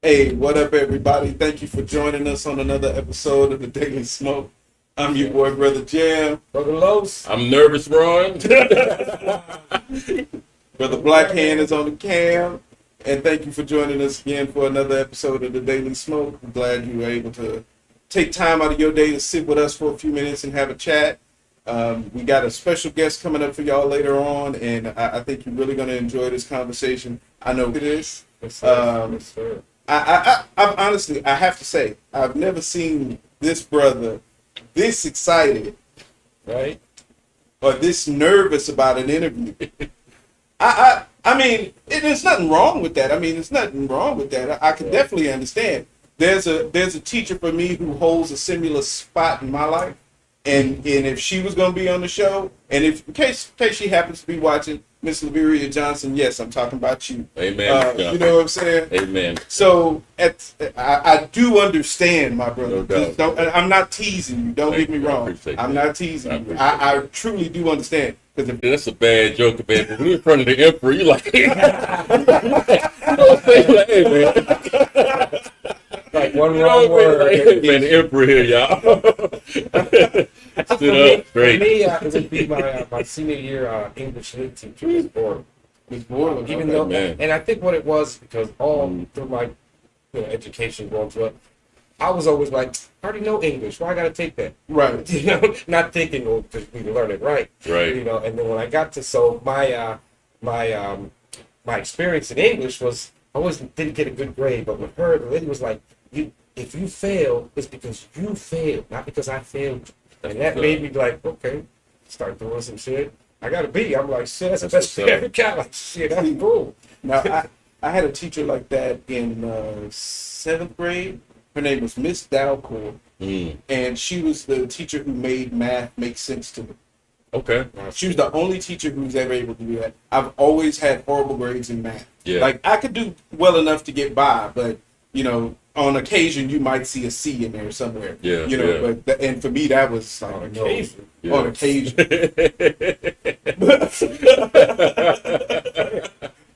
Hey, what up, everybody? Thank you for joining us on another episode of the Daily Smoke. I'm your boy, Brother Jam. Brother Los. I'm nervous, Ron. Brother Black Hand is on the cam. And thank you for joining us again for another episode of the Daily Smoke. I'm glad you were able to take time out of your day to sit with us for a few minutes and have a chat. We got a special guest coming up for y'all later on, and I think you're really going to enjoy this conversation. I know it is. Yes, sir. Yes, sir. I'm honestly, I have to say, I've never seen this brother this excited, Right? or this nervous about an interview. I mean, there's nothing wrong with that. I can definitely understand. There's a teacher for me who holds a similar spot in my life, and if she was going to be on the show, and in case she happens to be watching, Miss Laveria Johnson, yes, I'm talking about you. Amen. You know what I'm saying? Amen. So I do understand, my brother. No doubt. I'm not teasing you. Don't get me wrong. appreciate I'm that. not teasing you. I truly do understand. Because That's a bad joke, man. But when you're in front of the emperor, you like, you don't say like, hey, man. Like one You know wrong what I'm saying? word. Like, hey, man, the emperor here, y'all. Stood up For straight. me, it would be my senior year English lit teacher was bored. Even though, man. and I think what it was because all through my education going through it, I was always like, I already know English. Why I gotta take that? right. You know, not thinking, well, because we learn it right. Right. You know, and then when I got to my experience in English was I didn't get a good grade, but with her, the lady was like, if you fail, it's because you failed, not because I failed. And that made me like, okay, start doing some shit. I got a B. I'm like, shit, that's the best thing ever got. Like, shit, that's cool. Now, I had a teacher like that in 7th grade. Her name was Miss Dalcourt, and she was the teacher who made math make sense to me. Okay. She was the only teacher who was ever able to do that. I've always had horrible grades in math. Yeah. Like, I could do well enough to get by, but, on occasion, you might see a C in there somewhere. Yeah, But and for me, that was like, On no, occasion. Yeah. on occasion.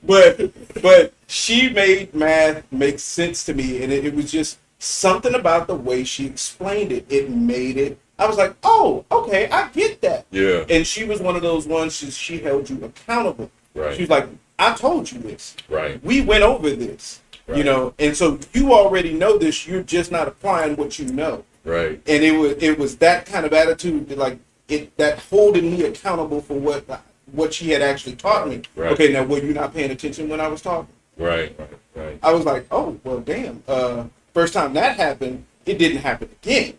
But she made math make sense to me, and it was just something about the way she explained it. It made it. I was like, oh, okay, I get that. Yeah. And she was one of those ones. She held you accountable. Right. She was like, I told you this. Right. We went over this. Right. And so you already know this. You're just not applying what you know. Right. And it was that kind of attitude that holding me accountable for what she had actually taught me. Right. Okay, now were you not paying attention when I was talking? Right. I was like, oh well, damn. First time that happened, it didn't happen again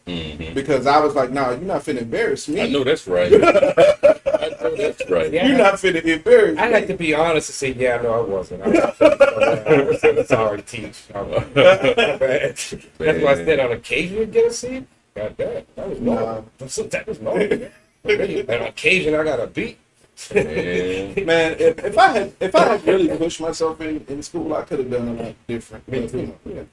because I was like, nah, you're not finna embarrass me. I know that's right. I know that's right. Yeah. You're not finna embarrass me. I like to be honest and say, yeah, no, I wasn't. I was sorry, teach. That's why I said on occasion you get a C. God damn, that was normal. That was normal. And on occasion I got a B. Man. Man, if I had really pushed myself in school, I could have done a lot different. Me But, too.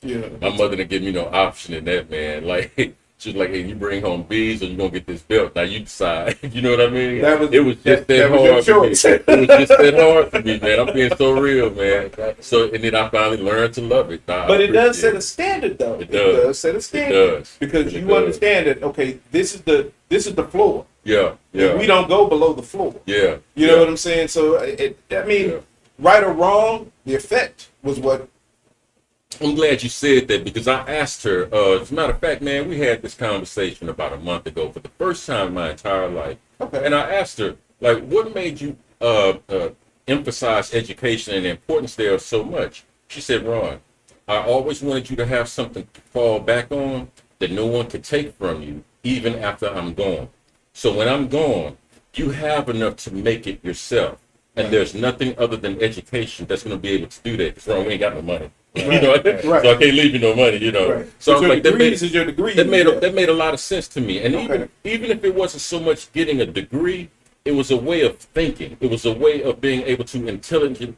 Yeah. My mother didn't give me no option in that, man. Like, she was like, hey, you bring home B's or you gonna get this belt. Now you decide. You know what I mean? It was just that was hard your for me. choice. It was just that hard for me, man. I'm being so real, man. So, and then I finally learned to love it. But it does set a standard, though. It does. Set a standard. does. Because It you does. understand that, okay, this is the floor. Yeah. We don't go below the floor. Yeah. You know what I'm saying? So, right or wrong, the effect was what. I'm glad you said that because I asked her, as a matter of fact, man, we had this conversation about a month ago for the first time in my entire life. Okay. And I asked her, like, what made you emphasize education and the importance there so much? She said, Ron, I always wanted you to have something to fall back on that no one could take from you, even after I'm gone. So when I'm gone, you have enough to make it yourself. And there's nothing other than education that's going to be able to do that. Because Ron, we ain't got no money. Right. So I can't leave you no money, Right. So I But was your like, degrees is your degree. that made a lot of sense to me. And even if it wasn't so much getting a degree, it was a way of thinking. It was a way of being able to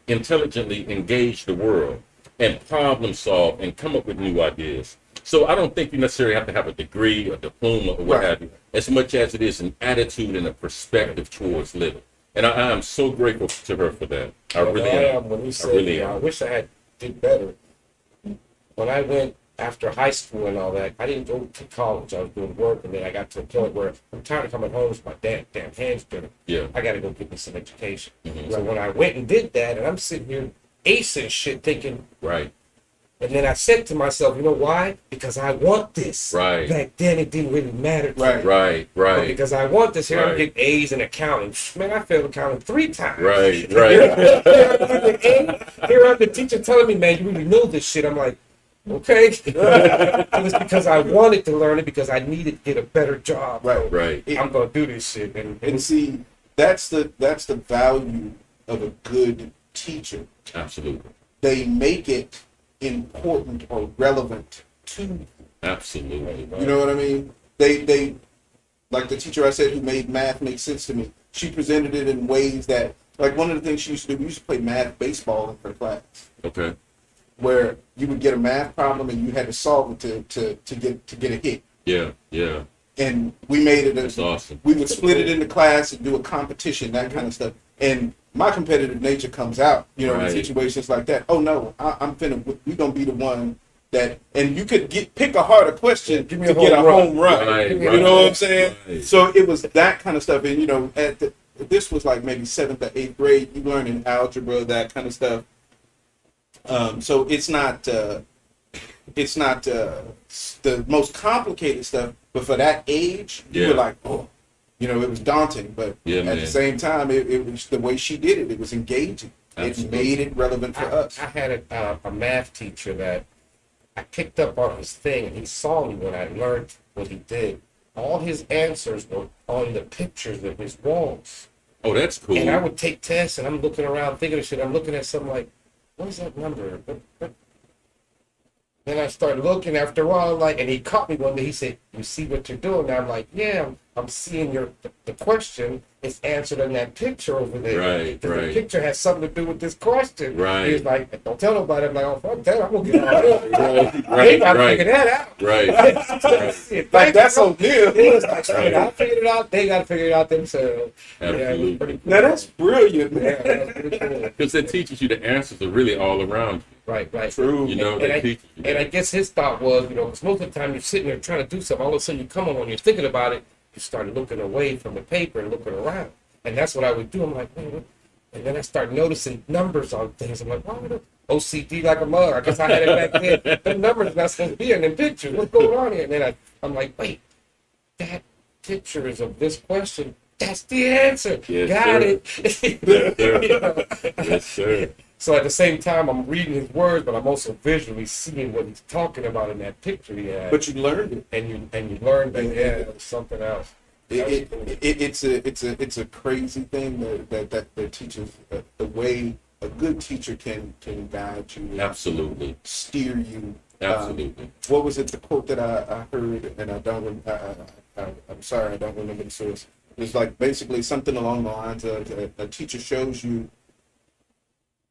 intelligently engage the world and problem solve and come up with new ideas. So I don't think you necessarily have to have a degree or diploma or what have you, as much as it is an attitude and a perspective towards living. And I am so grateful to her for that. I really am. When you I say, really am. I wish I had did better. when I went after high school and all that, I didn't go to college. I was doing work, and then I got to a point where I'm tired of coming home with my damn hands dirty. Yeah. I got to go get me some education. Mhm. So when I went and did that, and I'm sitting here acing shit, thinking, Right. and then I said to myself, you know why? Because I want this. Right. Back then, it didn't really matter to me. Right. But Right. because I want this, here I'm Right. getting A's in accounting. Man, I failed accounting 3 times. Right. Here Right. I'm the teacher telling me, man, you really know this shit. I'm like, okay. It was because I wanted to learn it because I needed to get a better job. Right. Right. I'm gonna do this shit. And see, that's the value of a good teacher. Absolutely. They make it important or relevant to you. Absolutely. You know what I mean? They like the teacher I said who made math make sense to me. She presented it in ways that, like, one of the things she used to do, we used to play math baseball in her class, Okay. where you would get a math problem and you had to solve it to get a hit. Yeah. Yeah. And we made it. That's awesome. We would split it into class and do a competition, that kind of stuff. And my competitive nature comes out, you know, Right. in situations like that. Oh no, I'm finna. We gonna be the one that. And you could pick a harder question Give me to a get a home run. home run. Right, You right, know what I'm saying? right. So it was that kind of stuff. And you know, this was like maybe 7th or 8th grade. You learning algebra, that kind of stuff. So it's not the most complicated stuff, but for that age, you Yeah. were like, oh, you know, it was daunting. But Yeah, at man. the same time, it was the way she did it. It was engaging. Absolutely. It made it relevant for us. I had a math teacher that I picked up on his thing, and he saw me when I learned what he did. All his answers were on the pictures of his walls. Oh, that's cool. And I would take tests, and I'm looking around thinking of shit. I'm looking at something like, what is that number? Then I started looking after a while, like, and he caught me one day. He said, "You see what you're doing?" And I'm like, "Yeah, I'm seeing the question is answered in that picture over there. Right, 'Cause right. The picture has something to do with this question." Right. He was like, "Don't tell nobody." I'm like, "Oh, fuck that! I'm gonna get all that. Right, They gotta right, figure that out." Right. Shit, Like, that's so O'Neal. He was like, "Shit, I figured it out. They gotta figure it out themselves." Yeah, it was Absolutely. pretty cool. Now that's brilliant, Yeah, man. that was pretty cool. Because it teaches you the answers are really all around Right, right. True. you. You know, And they I, teach you. and I guess his thought was, you know, because most of the time you're sitting there trying to do something, all of a sudden you come on when you're thinking about it, you start looking away from the paper and looking around. And that's what I would do. I'm like, man, what? And then I start noticing numbers on things. I'm like, why would OCD like a mug? I guess I had it back then. The numbers not supposed to be in the picture. What's going on here? And then I'm like, wait, that picture is of this question. That's the answer. Yes, Got sir. it. Yes, sir. You know? Yes, sir. So at the same time, I'm reading his words, but I'm also visually seeing what he's talking about in that picture he had. But you learned it. and you learn that it was something else. It's a crazy thing that teachers, the way a good teacher can guide you, Absolutely. steer you. Absolutely. What was it? The quote that I heard, and I don't. I'm sorry, I don't remember the source. It's like basically something along the lines of a teacher shows you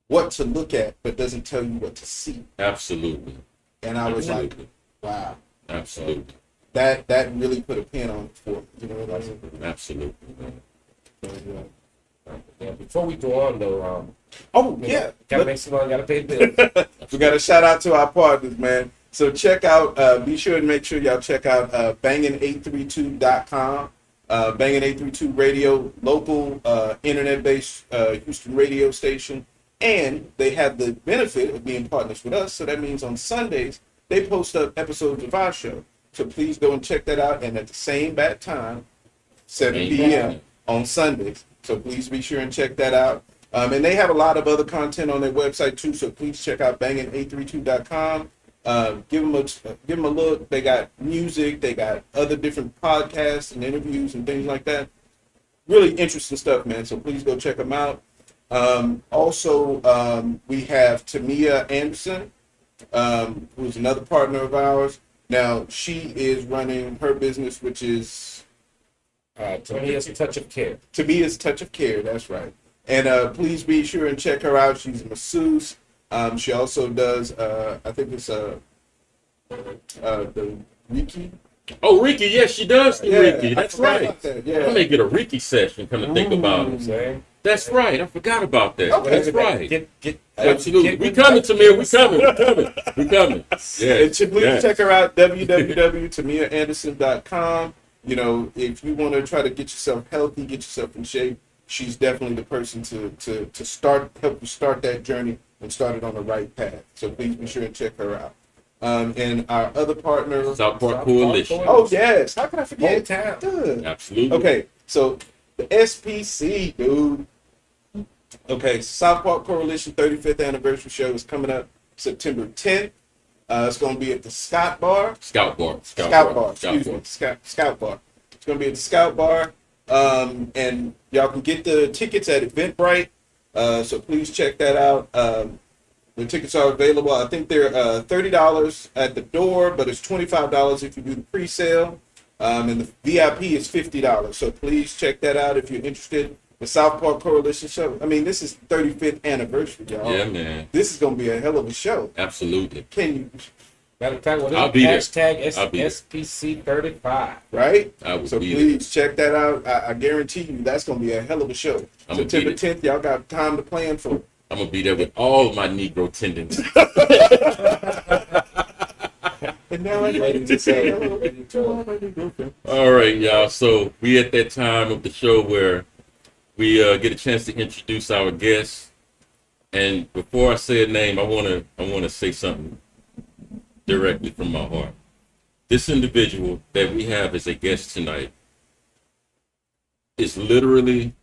what to look at, but doesn't tell you what to see. Absolutely. And I was like, Absolutely. wow, Absolutely. that really put a pin on it for me. You know what I mean? Absolutely. Man. Yeah, before we go on though, Oh yeah, gotta make some money, gotta pay the bills. we got to shout out to our partners, man. So check out, be sure to make sure y'all check out bangin832.com. Bangin 832 Radio, local internet-based Houston radio station. And they have the benefit of being partners with us. So that means on Sundays, they post up episodes of our show. So please go and check that out. And at the same bad time, 7 p.m. on Sundays. So please be sure and check that out. And they have a lot of other content on their website too. So please check out bangin832.com. Give them a look. They got music. They got other different podcasts and interviews and things like that. Really interesting stuff, man. So please go check them out. Also, we have Tamia Anderson, who's another partner of ours. Now, she is running her business, which is To me, it's a touch of care. Tamia's Touch of Care. That's right. And please be sure and check her out. She's a masseuse. She also does, I think it's the Reiki. Oh, Ricky, yes, she does do Yeah, Ricky. I That's forgot right. about that, yeah. I may get a Ricky session, come to think about You know what I'm it. saying? That's right. I forgot about that. Okay. That's right. Absolutely. Get We coming, Tamir. We coming. We coming. We coming. And Yes. please check her out, www.tamiaanderson.com. You know, if you want to try to get yourself healthy, get yourself in shape, she's definitely the person to help you start that journey and start it on the right path. So please be sure and check her out. And our other partner, South Park Coalition. oh yes, how can I forget? Hometown. Good. Absolutely. Okay, so the SPC, dude. Okay, South Park Coalition 35th anniversary show is coming up September 10th. It's going to be at the Scout Bar. Scout Bar. Scout Bar. Excuse me. Scout Bar. It's going to be at the Scout Bar. And y'all can get the tickets at Eventbrite. So please check that out. The tickets are available. I think they're $30 at the door, but it's $25 if you do the pre-sale. And the VIP is $50. So please check that out if you're interested. The South Park Coalition show. I mean, this is 35th anniversary, y'all. Yeah, man. This is going to be a hell of a show. Absolutely. Can you, Matter of fact, I'll be there. hashtag I'll be there. SPC35. right? I will So be please check that out. I guarantee you that's going to be a hell of a show. I'ma be September there. 10th, y'all got time to plan for it. I'm gonna be there with all my Negro tendencies. And now I'm ready to say hello to all my new girlfriend. All right, y'all. So we at that time of the show where we get a chance to introduce our guests. And before I say a name, I wanna say something directly from my heart. This individual that we have as a guest tonight is literally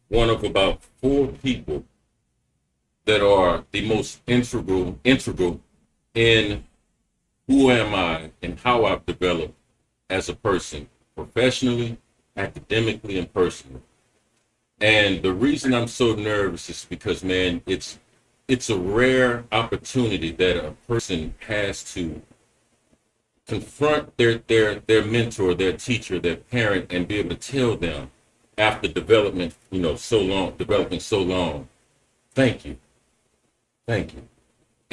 one of about 4 people that are the most integral in who am I and how I've developed as a person, professionally, academically, and personally. And the reason I'm so nervous is because, man, it's a rare opportunity that a person has to confront their mentor, their teacher, their parent, and be able to tell them after developing so long, thank you. Thank you.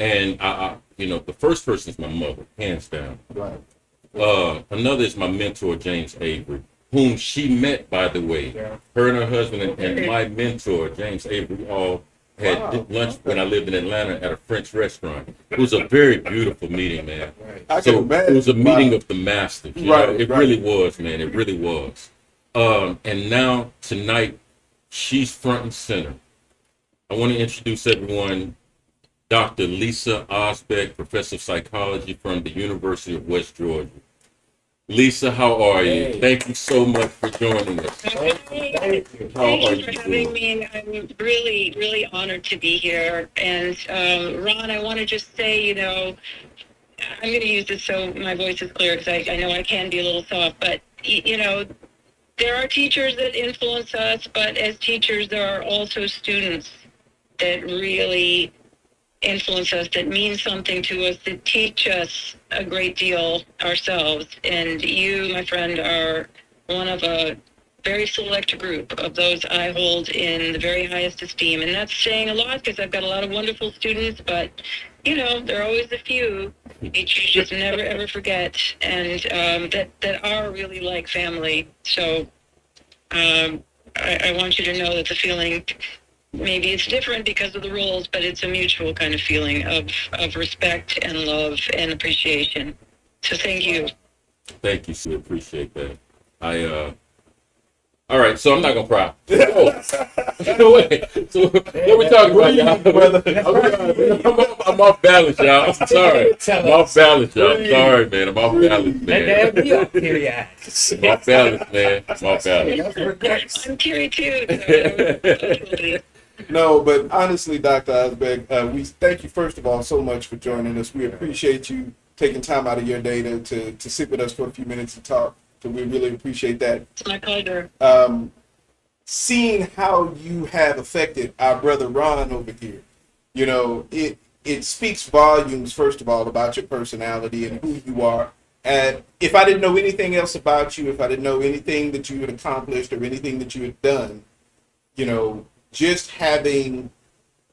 And I the first person is my mother, hands down. Right. Another is my mentor, James Avery, whom she met, by the way. Yeah. Her and her husband and my mentor, James Avery, all had lunch when I lived in Atlanta at a French restaurant. It was a very beautiful meeting, man. Right. I can So imagine. it was a meeting Wow. of the masters. Right, It right. really was, man. It really was. And now tonight, she's front and center. I want to introduce everyone. Dr. Lisa Osbeck, Professor of Psychology from the University of West Georgia. Lisa, how are you? Hey. Thank you so much for joining us. Thank you. How are Thank you you for having doing? me. I'm really, really honored to be here. And Ron, I want to just say, I'm going to use this so my voice is clear because I know I can be a little soft, but, there are teachers that influence us, but as teachers, there are also students that really influence us, that mean something to us, that teach us a great deal ourselves. And you, my friend, are one of a very select group of those I hold in the very highest esteem. And that's saying a lot because I've got a lot of wonderful students, but, there are always a few that you just never, ever forget, and that are really like family. So I want you to know that the feeling, maybe it's different because of the roles, but it's a mutual kind of feeling of respect and love and appreciation. So thank you. Thank you, Sue. Appreciate that. All right, so I'm not gonna cry. No way. So what we talking about, y'all? I'm off balance, y'all. I'm sorry. I'm off balance, y'all. I'm sorry, man. I'm off balance, Let man. that be up, period. I'm off balance, man. I'm off balance. I'm teary too. So totally. No, but honestly, Dr. Osbeck, we thank you first of all so much for joining us. We appreciate you taking time out of your day to sit with us for a few minutes and talk. So we really appreciate that. It's my pleasure. Seeing how you have affected our brother Ron over here, it speaks volumes, first of all, about your personality and who you are. And if I didn't know anything else about you, if I didn't know anything that you had accomplished or anything that you had done, just having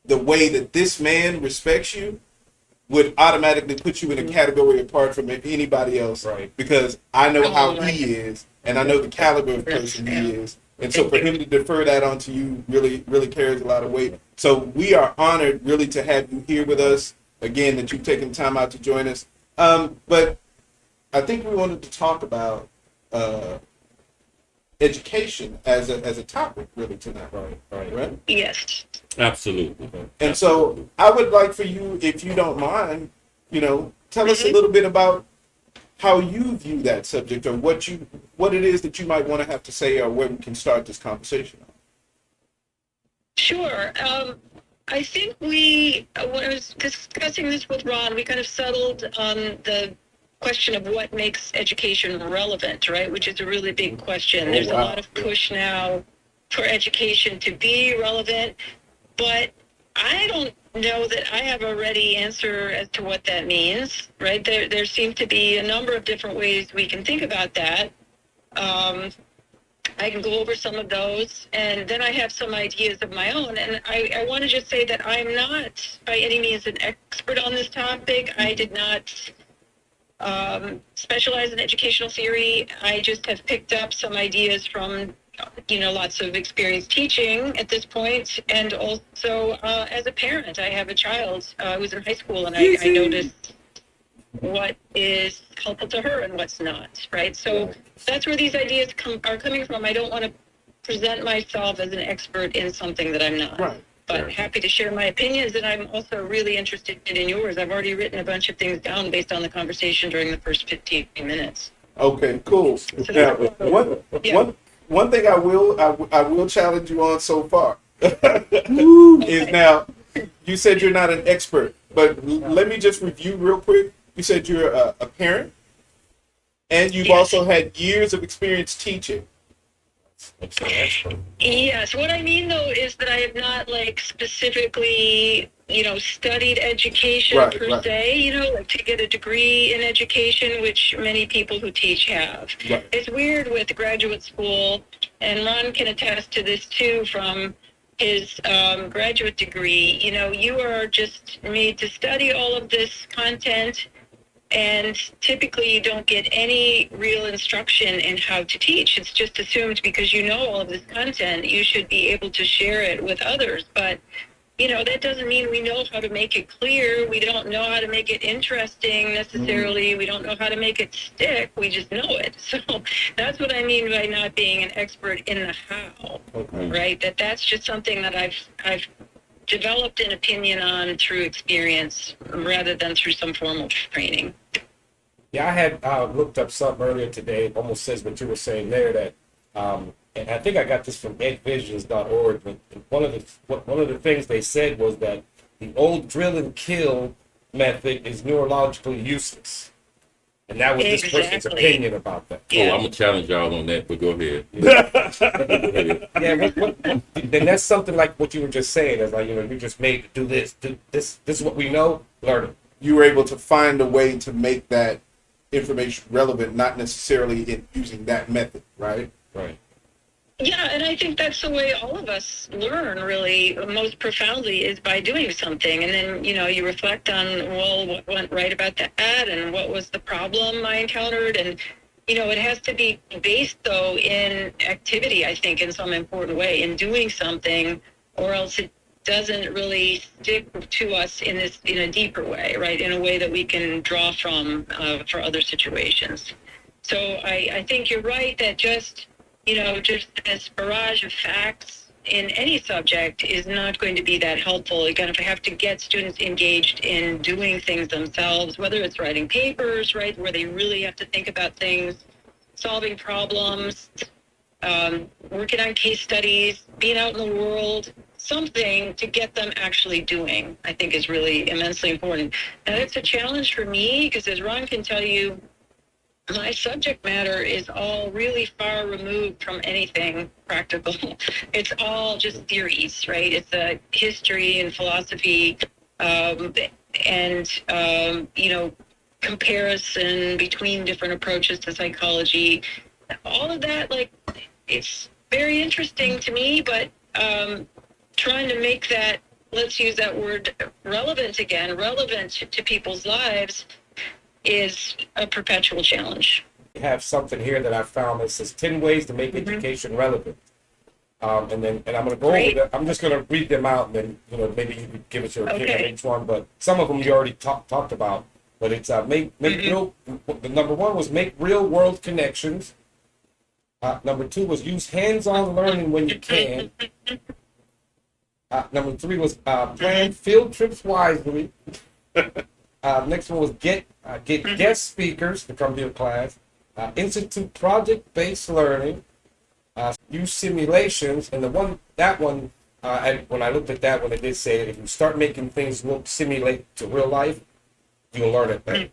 the way that this man respects you would automatically put you in a category apart from anybody else. Right. Because I know how he is, and I know the caliber of person he is. And so for him to defer that onto you really, really carries a lot of weight. So we are honored really to have you here with us. Again, that you've taken time out to join us. But I think we wanted to talk about education as a topic really tonight. Right? Yes. Absolutely. And so I would like for you, if you don't mind, tell us a little bit about how you view that subject, or what it is that you might want to have to say, or where we can start this conversation. Sure. I think when I was discussing this with Ron, we kind of settled on the question of what makes education relevant, right? Which is a really big question. There's a lot of push now for education to be relevant, but I don't know that I have a ready answer as to what that means, right? There seem to be a number of different ways we can think about that. I can go over some of those, and then I have some ideas of my own. And I want to just say that I'm not by any means an expert on this topic. I did not specialize in educational theory. I just have picked up some ideas from lots of experience teaching at this point, and also as a parent. I have a child who's in high school, and I noticed what is helpful to her and what's not, right? So that's where these ideas are coming from. I don't want to present myself as an expert in something that I'm not. Right. But happy to share my opinions, and I'm also really interested in yours. I've already written a bunch of things down based on the conversation during the first 15 minutes. Okay, cool. Now, one thing I will challenge you on so far is, now you said you're not an expert, but let me just review real quick. You said you're a parent, and you've also had years of experience teaching. Yes. What I mean, though, is that I have not specifically, studied education per se, to get a degree in education, which many people who teach have. Right. It's weird with graduate school, and Ron can attest to this too from his graduate degree. You are just made to study all of this content, and typically you don't get any real instruction in how to teach. It's just assumed because you know all of this content, you should be able to share it with others. But, that doesn't mean we know how to make it clear. We don't know how to make it interesting necessarily. We don't know how to make it stick. We just know it. So that's what I mean by not being an expert in the how, right? That's just something that I've developed an opinion on through experience rather than through some formal training. Yeah, I had looked up something earlier today. It almost says what you were saying there, that and I think I got this from edvisions.org. But one of the things they said was that the old drill and kill method is neurologically useless, and that was this person's opinion about that. Yeah. I'm gonna challenge y'all on that, but go ahead. Then that's something like what you were just saying. Is like, you're just made to do this. This is what we know. Learn it. You were able to find a way to make that information relevant, not necessarily in using that method, right? Right. Yeah, and I think that's the way all of us learn, really, most profoundly, is by doing something. And then, you reflect on, what went right about that, and what was the problem I encountered. And, it has to be based, though, in activity, I think, in some important way, in doing something, or else it doesn't really stick to us in a deeper way, right? In a way that we can draw from for other situations. So I think you're right that just this barrage of facts in any subject is not going to be that helpful. Again, if I have to get students engaged in doing things themselves, whether it's writing papers, right, where they really have to think about things, solving problems, working on case studies, being out in the world, something to get them actually doing, I think is really immensely important. And it's a challenge for me because, as Ron can tell you, my subject matter is all really far removed from anything practical. It's all just theories, right? It's a history and philosophy and comparison between different approaches to psychology. All of that, it's very interesting to me, but trying to make that, let's use that word, relevant to people's lives is a perpetual challenge. We have something here that I found that says 10 ways to make education relevant. And I'm going to go Great. over I'm just going to read them out, and then maybe you could give us your opinion on Okay. each one. But some of them you already talked about. But it's make real. The number one was make real world connections. Number two was use hands-on learning when you can. Number three was plan field trips wisely. Next one was get guest speakers to come to your class. Institute project-based learning. Use simulations, and when I looked at that one, it did say that if you start making things look simulate to real life, you'll learn it better.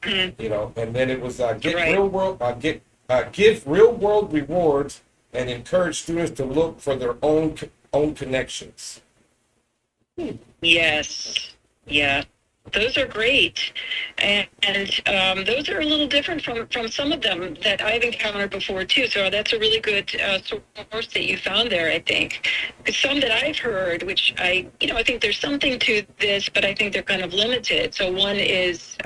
And then it was get Right. real world give real world rewards and encourage students to look for their own connections. Yes. Yeah. Those are great. And those are a little different from some of them that I've encountered before, too. So that's a really good source that you found there, I think. Some that I've heard, which I think there's something to this, but I think they're kind of limited. So one is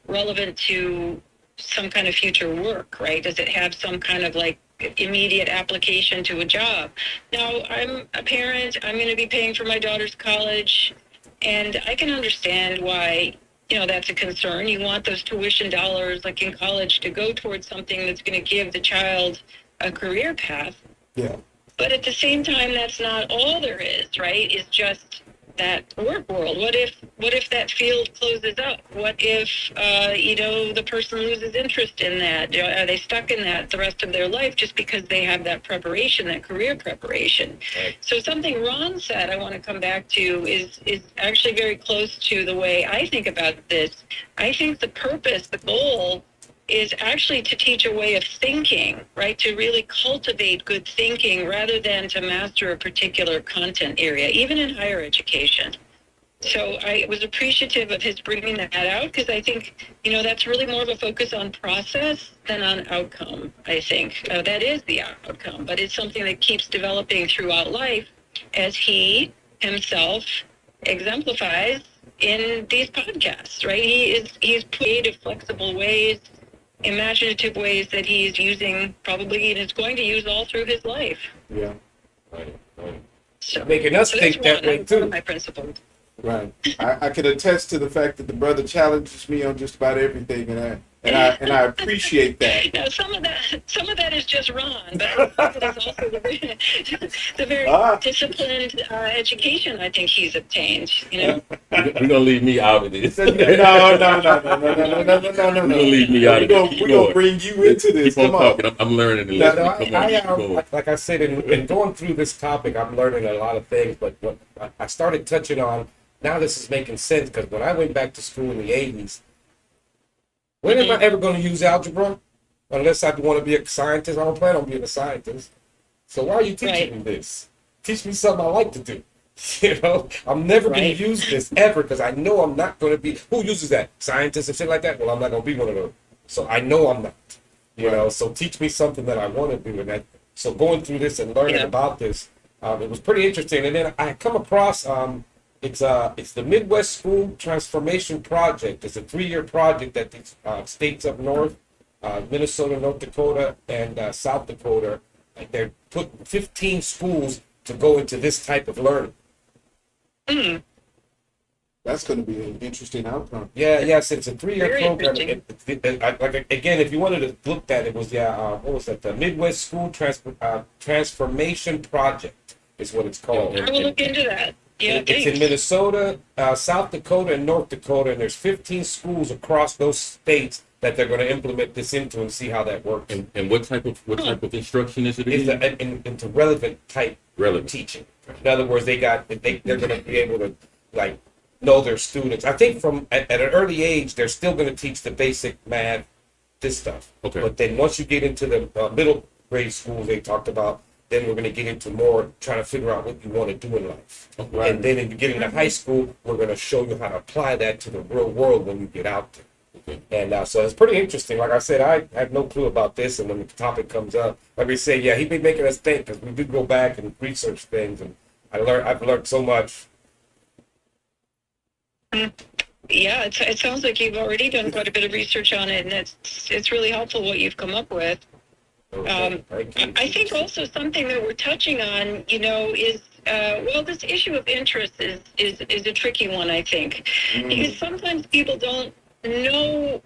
relevant to some kind of future work, right? Does it have some kind of like immediate application to a job? Now, I'm a parent. I'm going to be paying for my daughter's college. And I can understand why, that's a concern. You want those tuition dollars, like in college, to go towards something that's going to give the child a career path. Yeah. But at the same time, that's not all there is, right? It's just that work world. What if that field closes up? What if, the person loses interest in that? Are they stuck in that the rest of their life just because they have that preparation, that career preparation? Right. So something Ron said I want to come back to is actually very close to the way I think about this. I think the purpose, the goal, is actually to teach a way of thinking, right? To really cultivate good thinking rather than to master a particular content area, even in higher education. So I was appreciative of his bringing that out because I think, that's really more of a focus on process than on outcome, I think. That is the outcome, but it's something that keeps developing throughout life as he himself exemplifies in these podcasts, right? He's creative, flexible ways, imaginative ways that he's using probably and is going to use all through his life. Yeah. Right. So, Making us so think that's that way one of too. my principles. Right. I can attest to the fact that the brother challenges me on just about everything, and I appreciate that. Now, some of that is just Ron, but it is also the very disciplined education I think he's obtained. You're gonna leave me out of this. No. You're gonna leave me out of this. We're gonna bring you into this. Keep on Come on. talking. I'm learning and No, listening. Come on, keep going. like I said, in going through this topic, I'm learning a lot of things. But what I started touching on, now this is making sense because when I went back to school in the 80s, when am I ever going to use algebra? Unless I want to be a scientist, I don't plan on being a scientist. So why are you teaching me this? Teach me something I like to do. I'm never going to use this ever because I know I'm not going to be. Who uses that? Scientists and shit like that? Well, I'm not going to be one of those. So I know I'm not. So teach me something that I want to do. So going through this and learning about this, it was pretty interesting. And then I come across it's the Midwest School Transformation Project. It's a 3-year project that these states up north, Minnesota, North Dakota, and South Dakota, they're putting 15 schools to go into this type of learning. That's going to be an interesting outcome. Yes, it's a 3-year Very program. interesting. Again, if you wanted to look at it, was what was that? The Midwest School Transformation Project is what it's called. I will look into that. Yeah, It's in thanks. Minnesota, South Dakota, and North Dakota, and there's 15 schools across those states that they're going to implement this into and see how that works. And what type of instruction is it It's again? into relevant type Relevant. teaching. In other words, they're going to be able to know their students. I think from at an early age, they're still going to teach the basic math, this stuff. Okay. But then once you get into the middle grade schools, they talked about, then we're going to get into more trying to figure out what you want to do in life. Right. And then if you get into high school, we're going to show you how to apply that to the real world when you get out there. And so it's pretty interesting. Like I said, I have no clue about this. And when the topic comes up, like we say, he'd be making us think because we do go back and research things. And I've learned so much. Yeah, it sounds like you've already done quite a bit of research on it, and it's really helpful what you've come up with. I think also something that we're touching on, is this issue of interest is a tricky one, I think, because sometimes people don't know,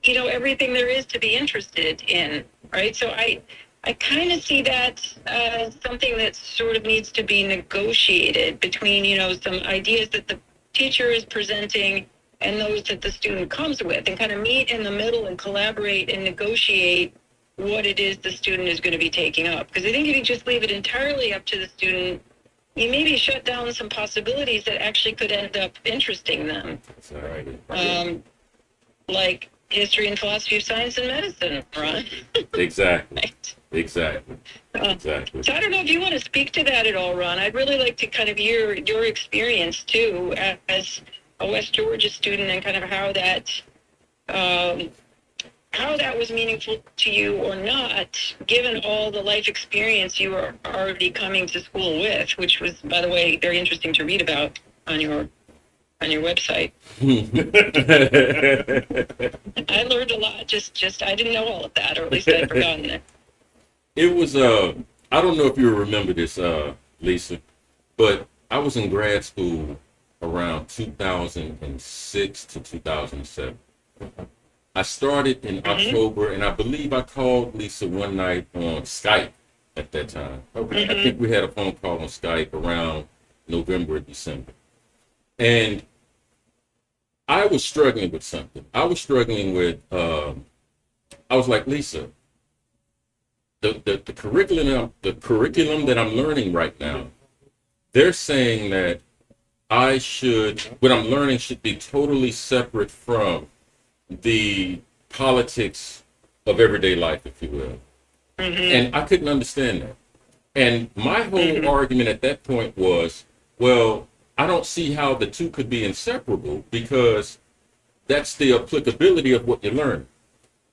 everything there is to be interested in, right? So I kind of see that as something that sort of needs to be negotiated between, some ideas that the teacher is presenting and those that the student comes with, and kind of meet in the middle and collaborate and negotiate what it is the student is going to be taking up. Because I think if you just leave it entirely up to the student, you maybe shut down some possibilities that actually could end up interesting them. That's right. Like history and philosophy of science and medicine, Ron. Exactly. Right. Exactly. Exactly. So I don't know if you want to speak to that at all, Ron. I'd really like to kind of hear your experience too as a West Georgia student, and kind of how that was meaningful to you or not, given all the life experience you were already coming to school with, which was, by the way, very interesting to read about on your website. I learned a lot. Just I didn't know all of that, or at least I'd forgotten it. It was I don't know if you remember this, Lisa, but I was in grad school around 2006 to 2007. I started in October, and I believe I called Lisa one night on Skype at that time. Okay. I think we had a phone call on Skype around November or December. And I was struggling with something. I was struggling with, I was like, Lisa, the curriculum that I'm learning right now, they're saying that what I'm learning should be totally separate from the politics of everyday life, if you will. And I couldn't understand that. And my whole argument at that point was, well, I don't see how the two could be inseparable, because that's the applicability of what you're learning.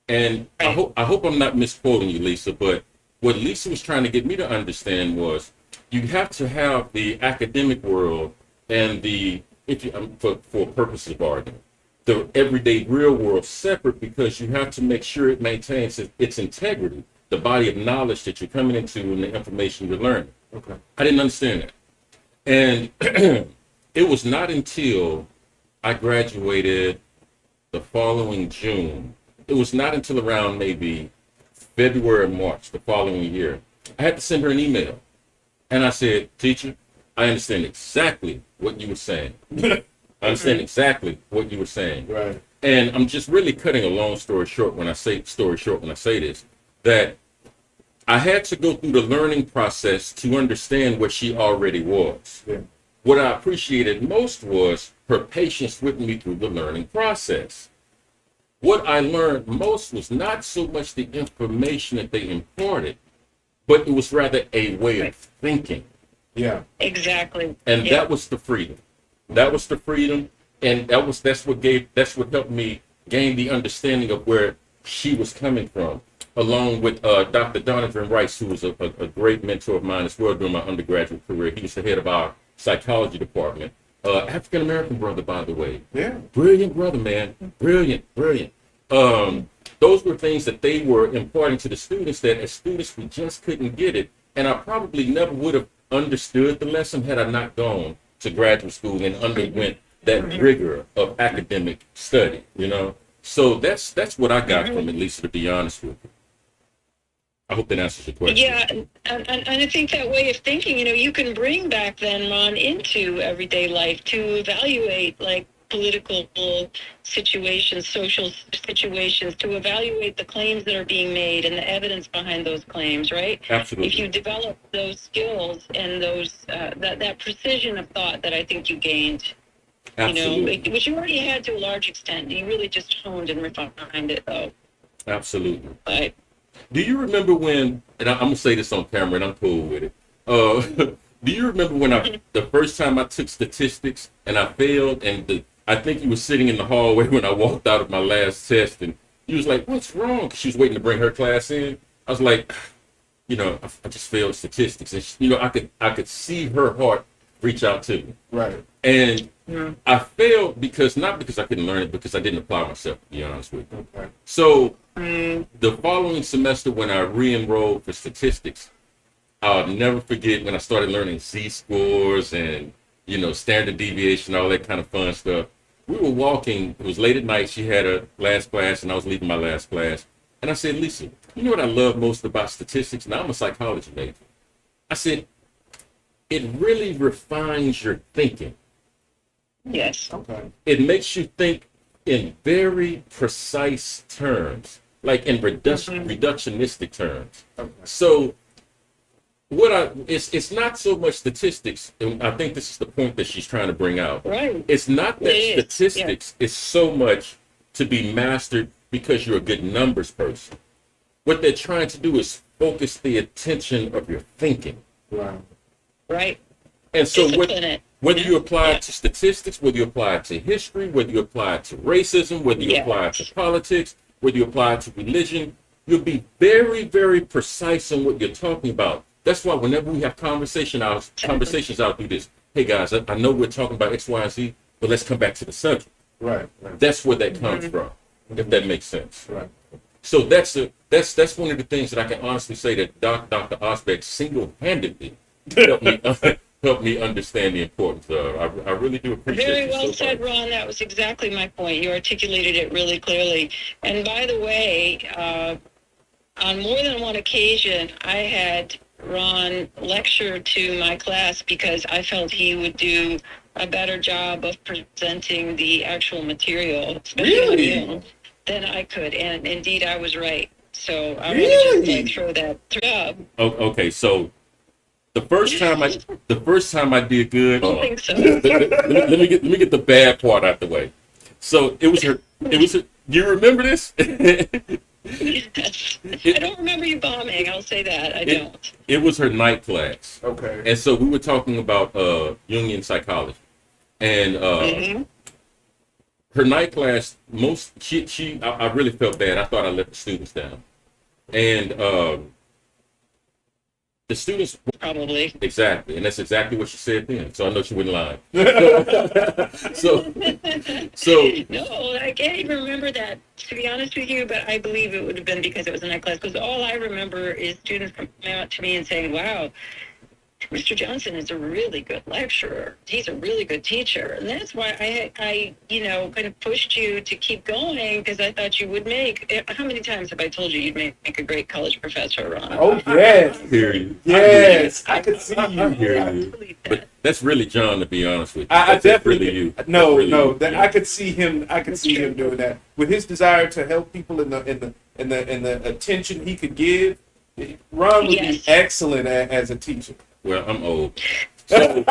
And I hope I'm not misquoting you, Lisa, but what Lisa was trying to get me to understand was you have to have the academic world and for purposes of argument, the everyday real world separate, because you have to make sure it maintains its integrity, the body of knowledge that you're coming into and the information you're learning. Okay. I didn't understand that. And it was not until I graduated the following June, it was not until around maybe February or March the following year, I had to send her an email. And I said, teacher, I understand exactly what you were saying. I understand exactly what you were saying. Right. And I'm just really cutting a long story short when I say this, that I had to go through the learning process to understand what she already was. Yeah. What I appreciated most was her patience with me through the learning process. What I learned most was not so much the information that they imparted, but it was rather a way of thinking. Yeah. Exactly. And that was the freedom. That was the freedom, and that's what helped me gain the understanding of where she was coming from, along with Dr. Donovan Rice, who was a great mentor of mine as well during my undergraduate career. He was the head of our psychology department. African-American brother, by the way. Yeah. Brilliant brother, man. Brilliant. Those were things that they were imparting to the students that as students we just couldn't get it. And I probably never would have understood the lesson had I not gone to graduate school and underwent that rigor of academic study, So that's what I got from it, Lisa, to be honest with you. I hope that answers your question. Yeah, and I think that way of thinking, you can bring back then, Ron, into everyday life to evaluate like political situations, social situations, to evaluate the claims that are being made and the evidence behind those claims, right? Absolutely. If you develop those skills and those that precision of thought that I think you gained, Absolutely. Which you already had to a large extent, you really just honed and refined it, though. Absolutely. Right. Do you remember when, and I'm going to say this on camera and I'm cool with it. Do you remember when the first time I took statistics and I failed, and I think you were sitting in the hallway when I walked out of my last test, and you was like, what's wrong? 'Cause she was waiting to bring her class in. I was like, I just failed statistics. And I could see her heart reach out to me. Right. And I failed not because I couldn't learn it, because I didn't apply myself, to be honest with you. Okay. So the following semester, when I re-enrolled for statistics, I'll never forget when I started learning z-scores and, standard deviation, all that kind of fun stuff. We were walking, it was late at night, she had a last class and I was leaving my last class. And I said, Lisa, you know what I love most about statistics? Now I'm a psychology major. I said, it really refines your thinking. Yes. Okay. It makes you think in very precise terms, like in reductionistic terms. Okay. So it's not so much statistics, and I think this is the point that she's trying to bring out. Right. It's not that It is, statistics is so much to be mastered because you're a good numbers person. What they're trying to do is focus the attention of your thinking. Right. Right. And so Discipline it. whether you apply Yeah. it to statistics, whether you apply it to history, whether you apply it to racism, whether you apply it to politics, whether you apply it to religion, you'll be very, very precise in what you're talking about. That's why whenever we have conversations, I'll do this. Hey guys, I know we're talking about X, Y, and Z, but let's come back to the subject. Right. Right. That's where that comes from, if that makes sense. Right. So that's one of the things that I can honestly say that Dr. Osbeck single-handedly helped me understand the importance of. I really do appreciate Very you well so said, much. Ron. That was exactly my point. You articulated it really clearly. And by the way, on more than one occasion, I had Ron lecture to my class because I felt he would do a better job of presenting the actual material, especially than I could. And indeed, I was right. So I want to just throw that up. Okay, so the first time I did good. I don't think so. Let me get the bad part out the way. So it was her. You remember this? Yes. I don't remember you bombing. I'll say that. I don't. It was her night class. Okay. And so we were talking about Jungian psychology, and her night class. I really felt bad. I thought I let the students down, and the students Probably. exactly, and that's exactly what she said then. So I know she wasn't lying. So No, I can't even remember that, to be honest with you, but I believe it would have been because it was a night class, because all I remember is students coming out to me and saying, wow, Mr. Johnson is a really good lecturer. He's a really good teacher. And that's why I kind of pushed you to keep going, because I thought you would make, how many times have I told you you'd make a great college professor, Ron? Oh, yes. hear you. Yes. I could see I you. hear you. But that's really John, to be honest with you. I That's definitely really you. no, That's really no. you. That Yeah. I could see him. I could see him doing that with his desire to help people in the attention he could give. Ron would be excellent as a teacher. Well, I'm old. So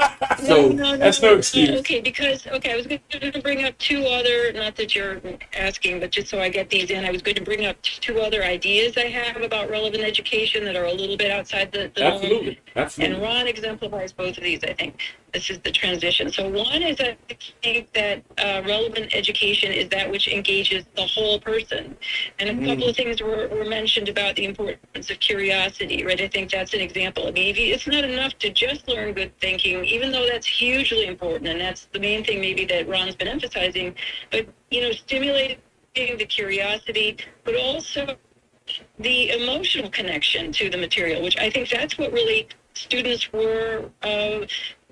That's no excuse. Okay, I was going to bring up two other, not that you're asking, but just so I get these in, I was going to bring up two other ideas I have about relevant education that are a little bit outside the norm. Absolutely. And Ron exemplifies both of these, I think. This is the transition. So one is, I think that relevant education is that which engages the whole person. And a couple of things were mentioned about the importance of curiosity, right? I think that's an example. I mean, it's not enough to just learn good thinking, even though that's hugely important. And that's the main thing maybe that Ron's been emphasizing. But, stimulating the curiosity, but also the emotional connection to the material, which I think that's what really students were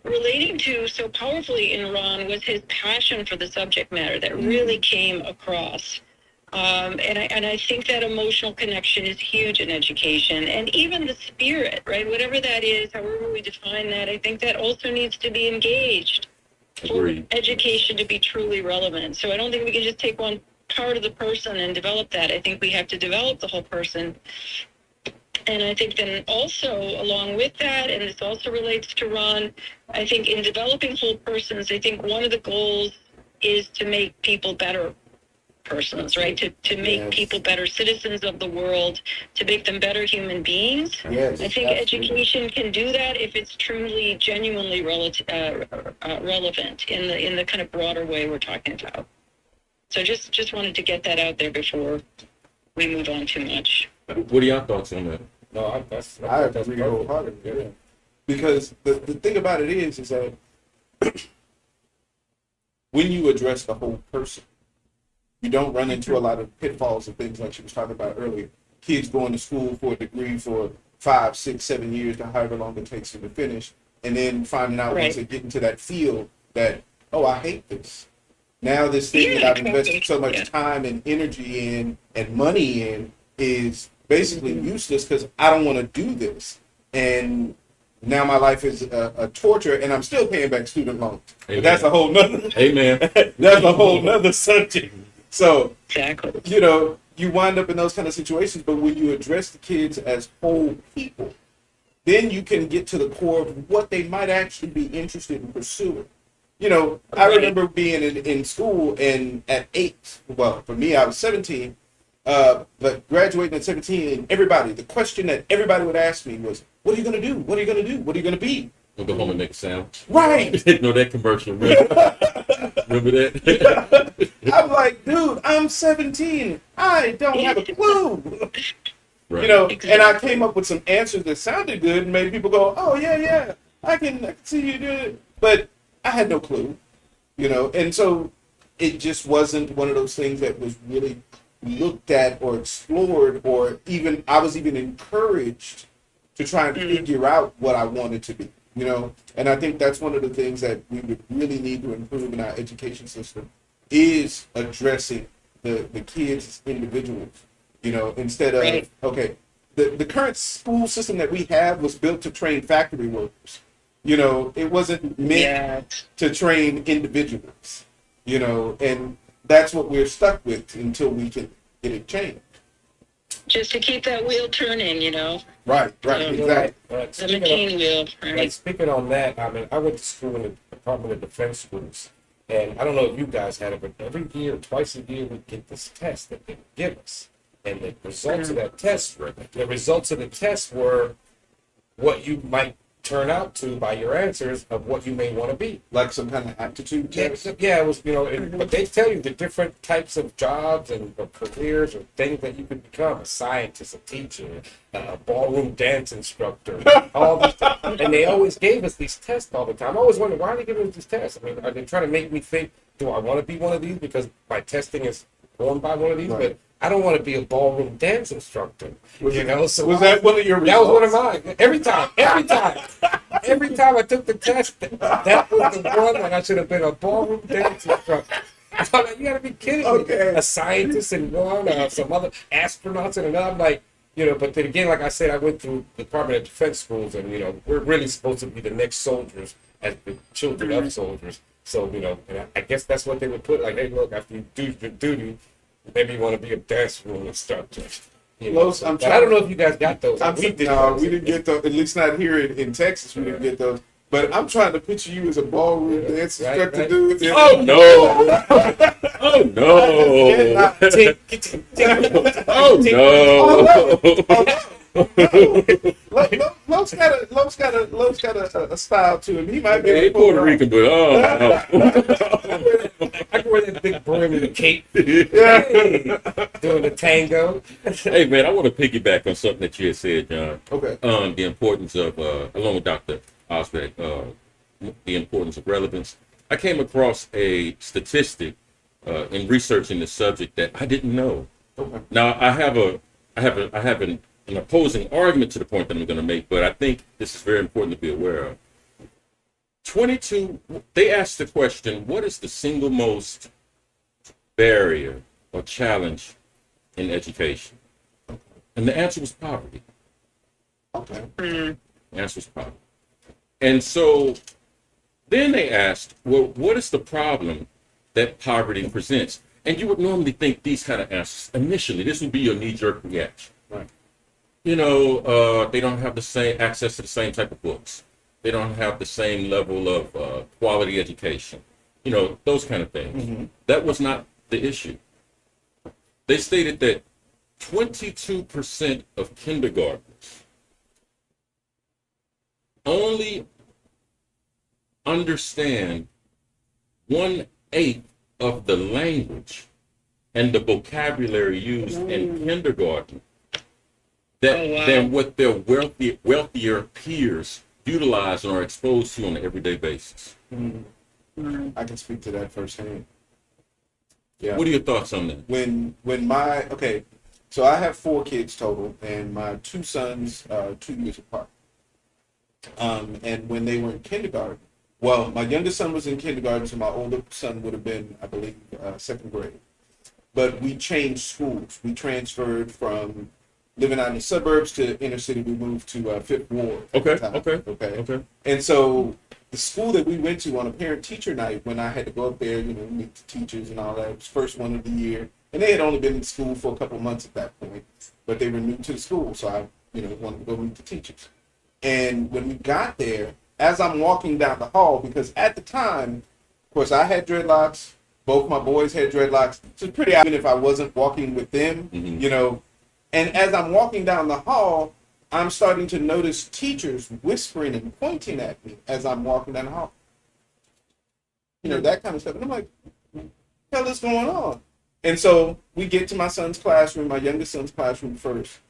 relating to so powerfully in Ron, was his passion for the subject matter that really came across. And I think that emotional connection is huge in education, and even the spirit, right? Whatever that is, however we define that, I think that also needs to be engaged for education to be truly relevant. So I don't think we can just take one part of the person and develop that. I think we have to develop the whole person. And I think then also along with that, and this also relates to Ron, I think in developing whole persons, I think one of the goals is to make people better persons, right? To make people better citizens of the world, to make them better human beings. Yes, I think education can do that if it's truly, genuinely relevant in the kind of broader way we're talking about. So just wanted to get that out there before we move on too much. What are your thoughts on that? No, I agree wholeheartedly. Yeah. Because the thing about it is that when you address the whole person, you don't run into a lot of pitfalls and things like she was talking about earlier. Kids going to school for a degree for 5, 6, 7 years, to however long it takes them to finish, and then finding out once they get into that field that, oh, I hate this. Now this thing that I've invested so much time and energy in and money in is basically useless because I don't want to do this. And now my life is a torture, and I'm still paying back student loans. But that's a whole nother. Amen. That's a whole nother subject. So, Exactly. you know, you wind up in those kind of situations, but when you address the kids as whole people, then you can get to the core of what they might actually be interested in pursuing. You know, I remember being in school, and at 8, well, for me, I was 17, but graduating at 17, and the question that everybody would ask me was, what are you going to do? What are you going to do? What are you going to be? We'll go home and make a sandwich. Right. Know that commercial, remember? Remember that? I'm like, dude, I'm 17. I don't have a clue. Right. You know, and I came up with some answers that sounded good and made people go, oh, yeah, I can see you do it. But I had no clue, you know, and so it just wasn't one of those things that was really looked at or explored, or even I was even encouraged to try and figure out what I wanted to be, you know. And I think that's one of the things that we would really need to improve in our education system is addressing the kids as individuals, you know, instead of, okay, the current school system that we have was built to train factory workers. You know, it wasn't meant to train individuals, you know, and that's what we're stuck with until we can get it changed. Just to keep that wheel turning, you know. Right, exactly. Right. The machine wheel, right? Like, speaking on that, I mean, I went to school in the Department of Defense schools, and I don't know if you guys had it, but every year, twice a year, we get this test that they give us, and the results of that test, were what you might turn out to by your answers of what you may want to be. Like some kind of aptitude test? Yeah, it was, you know, but they tell you the different types of jobs and or careers or things that you could become: a scientist, a teacher, a ballroom dance instructor, all these things. And they always gave us these tests all the time. I always wondered, why are they giving us these tests? I mean, are they trying to make me think, do I want to be one of these because my testing is formed by one of these? Right. But I don't want to be a ballroom dance instructor. Was that one of your results? That was one of mine. Every time I took the test, that was the one that I should have been a ballroom dance instructor. I'm like, you gotta be kidding me. A scientist in one, some other astronauts in another. I'm like, you know, but then again, like I said, I went through the Department of Defense schools, and, you know, we're really supposed to be the next soldiers as the children of soldiers. So, you know, and I guess that's what they would put, like, hey, look, after you do your duty, maybe you want to be a dance room instructor. You know, I don't know if you guys got those. We didn't get those. At least not here in Texas. We didn't get those. But I'm trying to picture you as a ballroom dance instructor, dude. Oh no! Oh no! Lowe's got a style to him. He might be Hey, Puerto Rican, but I can wear that big brim and a cape. Yeah. Hey, doing a tango. Hey man, I want to piggyback on something that you had said, John. Okay. The importance of, along with Dr. Osbeck, the importance of relevance. I came across a statistic in researching the subject that I didn't know. Okay. Now I have an opposing argument to the point that I'm going to make, but I think this is very important to be aware of. They asked the question, what is the single most barrier or challenge in education? And the answer was poverty. Okay. The answer was poverty. And so then they asked, well, what is the problem that poverty presents? And you would normally think these kind of answers. Initially, this would be your knee-jerk reaction. Right. You know, they don't have the same access to the same type of books. They don't have the same level of quality education. You know, those kind of things. Mm-hmm. That was not the issue. They stated that 22% of kindergartners only understand 1/8 of the language and the vocabulary used in kindergarten than what their wealthier peers utilize and are exposed to on an everyday basis. I can speak to that firsthand. Yeah. What are your thoughts on that? So I have 4 kids total, and my 2 sons are 2 years apart. And when they were in kindergarten, well, my youngest son was in kindergarten, so my older son would have been, I believe, 2nd grade. But we changed schools. We transferred from living out in the suburbs to inner city. We moved to 5th Ward. at the time, Okay. And so the school that we went to on a parent-teacher night, when I had to go up there, meet the teachers and all that, it was first one of the year. And they had only been in school for a couple of months at that point, but they were new to the school, so I, wanted to go meet the teachers. And when we got there, as I'm walking down the hall, because at the time, of course, I had dreadlocks, both my boys had dreadlocks, so it's pretty obvious if I wasn't walking with them, And as I'm walking down the hall, I'm starting to notice teachers whispering and pointing at me as I'm walking down the hall. That kind of stuff. And I'm like, what the hell is going on? And so we get to my son's classroom, my youngest son's classroom first.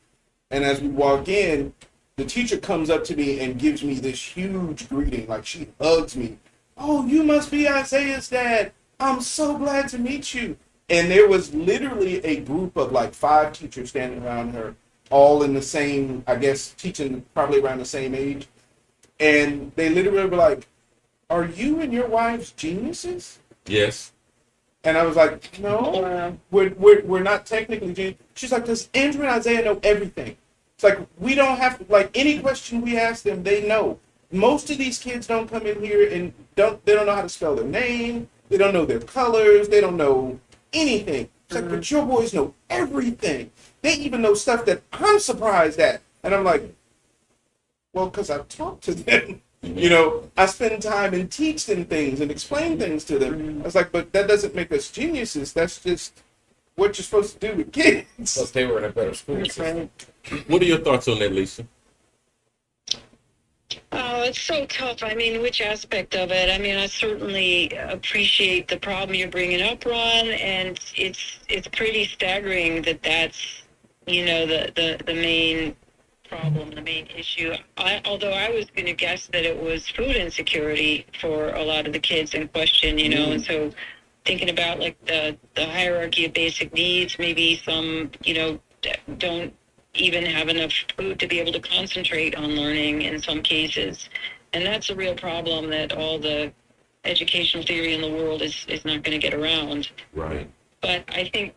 And as we walk in, the teacher comes up to me and gives me this huge greeting. Like, she hugs me. Oh, you must be Isaiah's dad. I'm so glad to meet you. And there was literally a group of like 5 teachers standing around her, all in the same, I guess, teaching probably around the same age. And they literally were like, are you and your wives geniuses? Yes. And I was like, no, we're not technically genius. She's like, does Andrew and Isaiah know everything? It's like, we don't have to, like, any question we ask them, they know. Most of these kids don't come in here and they don't know how to spell their name. They don't know their colors. They don't know anything. It's like, but your boys know everything. They even know stuff that I'm surprised at. And I'm like, well, because I talk to them. I spend time and teach them things and explain things to them. I was like, but that doesn't make us geniuses. That's just what you're supposed to do with kids. Plus, they were in a better school system. What are your thoughts on that, Lisa? Oh, it's so tough. I mean, which aspect of it? I mean, I certainly appreciate the problem you're bringing up, Ron, and it's pretty staggering that that's, the main problem, the main issue. Although I was going to guess that it was food insecurity for a lot of the kids in question, and so thinking about like the hierarchy of basic needs, maybe some, don't even have enough food to be able to concentrate on learning in some cases. And that's a real problem that all the educational theory in the world is not going to get around. Right. But I think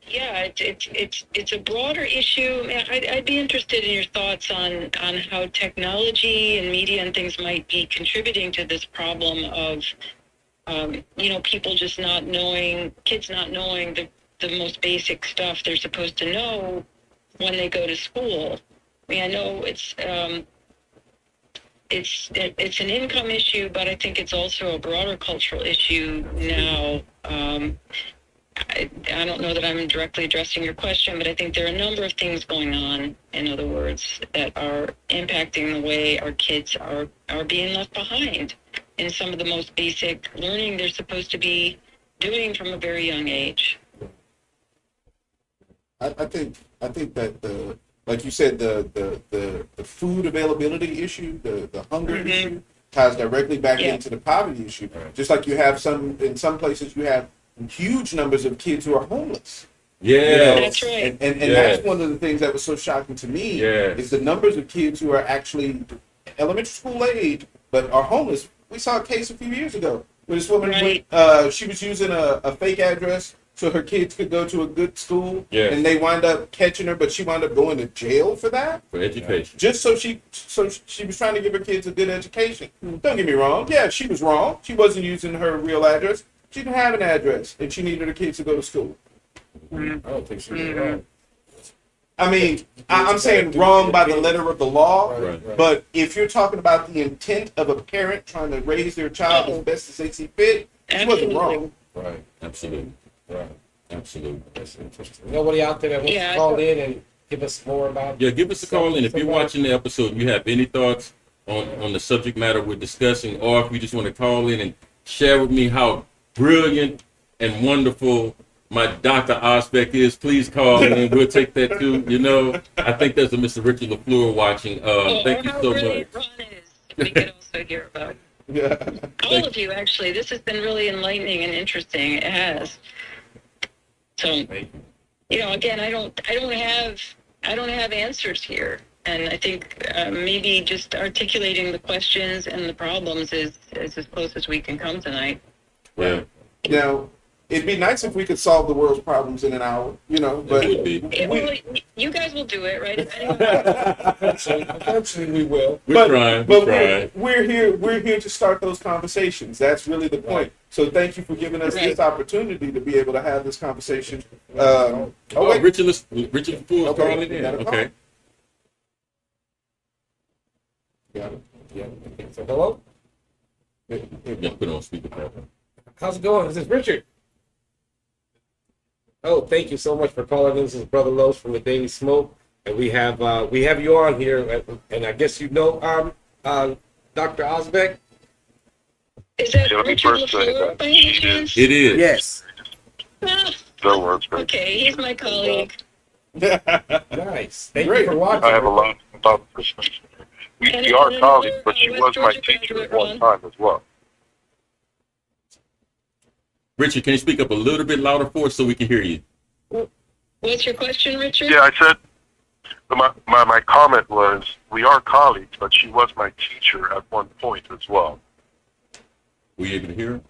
it's a broader issue. I'd be interested in your thoughts on how technology and media and things might be contributing to this problem of, people just not knowing, kids not knowing the most basic stuff they're supposed to know when they go to school. I mean, I know it's an income issue, but I think it's also a broader cultural issue now. I don't know that I'm directly addressing your question, but I think there are a number of things going on, in other words, that are impacting the way our kids are being left behind in some of the most basic learning they're supposed to be doing from a very young age. I think that like you said, the food availability issue, the hunger issue ties directly back into the poverty issue. Just like you have in some places you have huge numbers of kids who are homeless. Yeah, that's right. And that's one of the things that was so shocking to me is the numbers of kids who are actually elementary school age but are homeless. We saw a case a few years ago where this woman she was using a fake address so her kids could go to a good school, and they wind up catching her, but she wound up going to jail for that. For education. Just so she was trying to give her kids a good education. Don't get me wrong. Yeah, she was wrong. She wasn't using her real address. She didn't have an address, and she needed her kids to go to school. I don't think she was wrong. I mean, I'm saying wrong by the letter of the law, Right. but if you're talking about the intent of a parent trying to raise their child as best as they see fit, she wasn't wrong. Right. Absolutely. Right. Absolutely. That's interesting. Nobody out there that wants to call in and give us more about Yeah, give us a call in. If you're watching the episode and you have any thoughts on the subject matter we're discussing, or if you just want to call in and share with me how brilliant and wonderful my Dr. Osbeck is, please call in. We'll take that too. I think there's a Mr. Richard LaFleur watching. Thank you so much. Ron is. We could also hear about. Yeah. All of you, actually. This has been really enlightening and interesting. It has. So, Thank you. Again, I don't have answers here, and I think maybe just articulating the questions and the problems is as close as we can come tonight. Yeah. Now, it'd be nice if we could solve the world's problems in an hour, but It would be. Well, you guys will do it, right? Eventually we will. We're trying. But We're trying. we're here to start those conversations. That's really the point. So thank you for giving us this opportunity to be able to have this conversation. Oh, wait. Richard Fool Okay. calling in. Got a call. Okay. Yeah. Okay. So hello? Just put on speaker. How's it going? This is Richard. Oh, thank you so much for calling in. This is Brother Lowe's from the Daily Smoke. And we have you on here, and I guess Dr. Osbeck. Is that Yeah, let me Richard first say LaFleur that by any she chance? It is. Yes. Ah, That works, man. okay, he's my colleague. Nice. Thank Great. you for watching. I have a lot of thought respect. We are colleagues, but she was my teacher at one time as well. Richard, can you speak up a little bit louder for us so we can hear you? What's your question, Richard? Yeah, I said my comment was we are colleagues, but she was my teacher at one point as well. Were you able to hear her?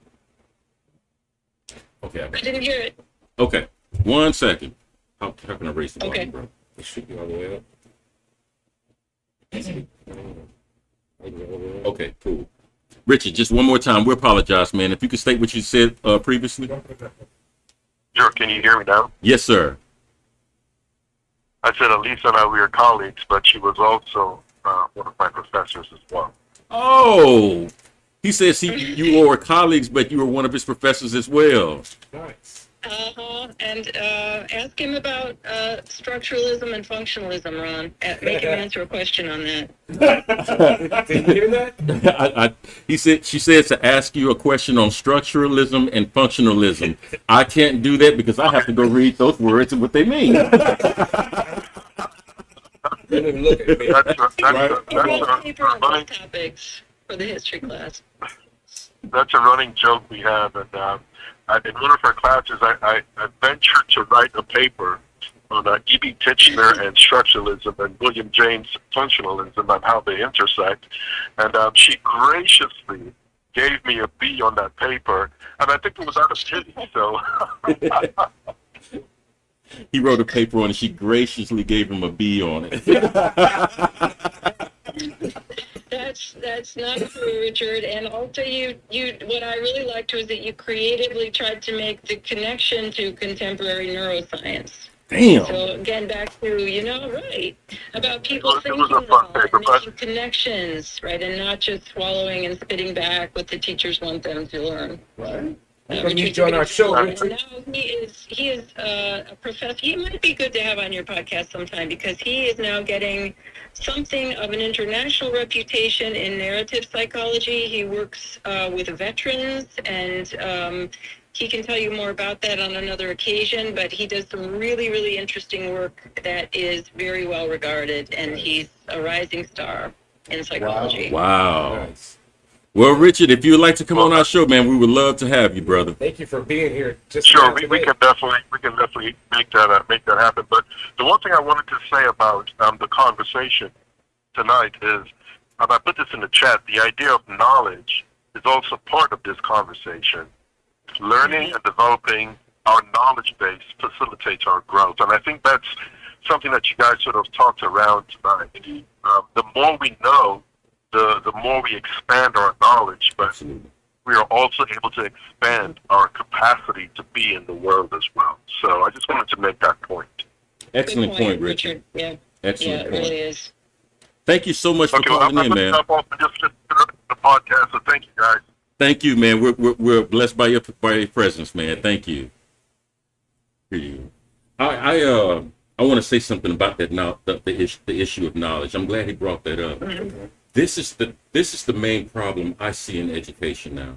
Okay. I didn't hear it. Okay. 1 second. How can I raise the volume, Okay. bro? It should be all the way up. Okay, cool. Richard, just one more time. We apologize, man. If you could state what you said previously. Sure, can you hear me now? Yes, sir. I said Elisa and I, we are colleagues, but she was also one of my professors as well. Oh, he says you were colleagues, but you were one of his professors as well. Nice. And ask him about structuralism and functionalism, Ron. Make him answer a question on that. Did you hear that? She said to ask you a question on structuralism and functionalism. I can't do that because I have to go read those words and what they mean. Didn't even look at me. He wrote a paper on those topics for the history class. That's a running joke we have, and in one of our classes, I ventured to write a paper on E.B. Titchener and structuralism and William James functionalism and how they intersect, and she graciously gave me a B on that paper, and I think it was out of pity. So He wrote a paper on it. She graciously gave him a B on it. That's not true, Richard. And also, what I really liked was that you creatively tried to make the connection to contemporary neuroscience. Damn. So again, back to right about people It was thinking a fun and paper, but making connections, right, and not just swallowing and spitting back what the teachers want them to learn. Right. When you join our show, and Richard. now he is a professor. He might be good to have on your podcast sometime because he is now getting something of an international reputation in narrative psychology. He works with veterans, and he can tell you more about that on another occasion, but he does some really, really interesting work that is very well regarded, and he's a rising star in psychology. Wow. Nice. Well, Richard, if you would like to come on our show, man, we would love to have you, brother. Thank you for being here. sure, we can definitely make that happen. But the one thing I wanted to say about the conversation tonight is, I put this in the chat, the idea of knowledge is also part of this conversation. Learning and developing our knowledge base facilitates our growth. And I think that's something that you guys sort of talked around tonight. The more we know, the more we expand our knowledge, but Absolutely. we are also able to expand our capacity to be in the world as well. So I just wanted to make that point. Excellent Good point, Richard. Yeah, Excellent it point. really is. Thank you so much for Okay, calling I'm in, going to man. stop off and just the podcast, so thank you guys. Thank you, man. We're blessed by your presence, man. Thank you. Here you. I want to say something about that now. The issue of knowledge. I'm glad he brought that up. Mm-hmm. This is the main problem I see in education now.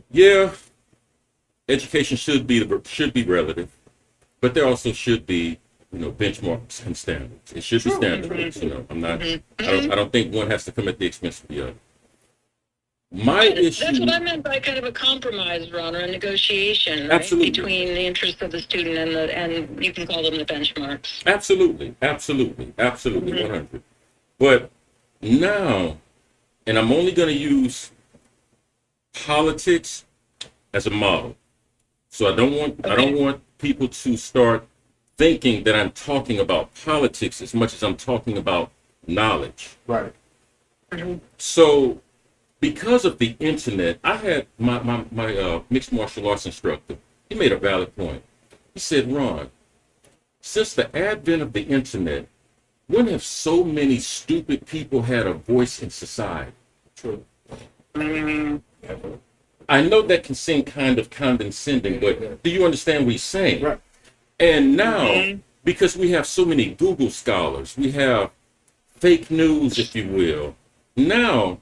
Yeah, education should be relative, but there also should be benchmarks and standards. It should be standardized. I'm not. I don't think one has to come at the expense of the other. My That's issue, what I meant by kind of a compromise, Ron, or a negotiation, right? Absolutely. Between the interests of the student and you can call them the benchmarks. absolutely, 100. But now, and I'm only going to use politics as a model. So I don't want people to start thinking that I'm talking about politics as much as I'm talking about knowledge. Right. So because of the internet, I had my mixed martial arts instructor. He made a valid point. He said, Ron, since the advent of the internet, when have so many stupid people had a voice in society? True. I know that can seem kind of condescending, but do you understand what he's saying? Right. And now, because we have so many Google scholars, we have fake news, if you will, now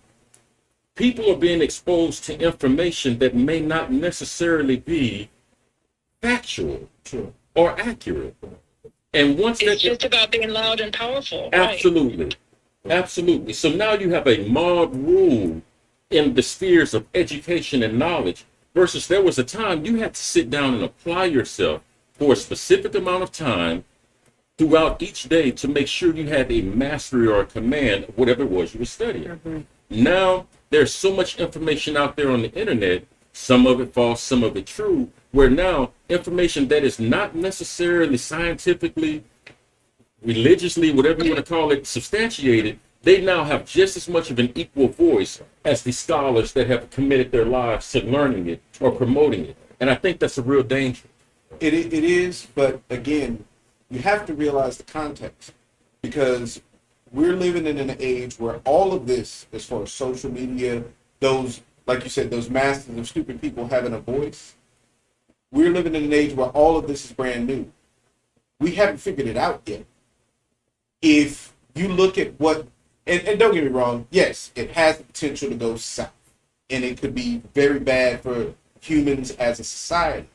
people are being exposed to information that may not necessarily be factual True. or accurate. And once It's just about being loud and powerful. absolutely, absolutely. So now you have a mob rule in the spheres of education and knowledge, versus there was a time you had to sit down and apply yourself for a specific amount of time throughout each day to make sure you had a mastery or a command of whatever it was you were studying. Now there's so much information out there on the internet, some of it false, some of it true, where now information that is not necessarily scientifically, religiously, whatever you want to call it, substantiated, they now have just as much of an equal voice as the scholars that have committed their lives to learning it or promoting it. And I think that's a real danger. It is, but again, you have to realize the context, because we're living in an age where all of this, as far as social media, those, like you said, those masses of stupid people having a voice, we're living in an age where all of this is brand new. We haven't figured it out yet. If you look at what, and don't get me wrong, yes, it has the potential to go south, and it could be very bad for humans as a society,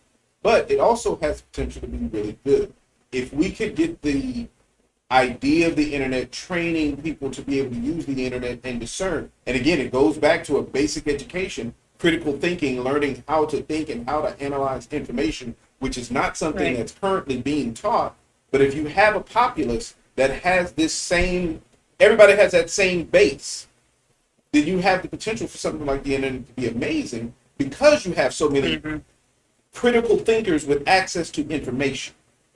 but it also has the potential to be really good. If we could get the idea of the internet, training people to be able to use the internet and discern, and again, it goes back to a basic education, critical thinking, learning how to think and how to analyze information, which is not something that's currently being taught. But if you have a populace that has this same, everybody has that same base, then you have the potential for something like the internet to be amazing, because you have so many critical thinkers with access to information.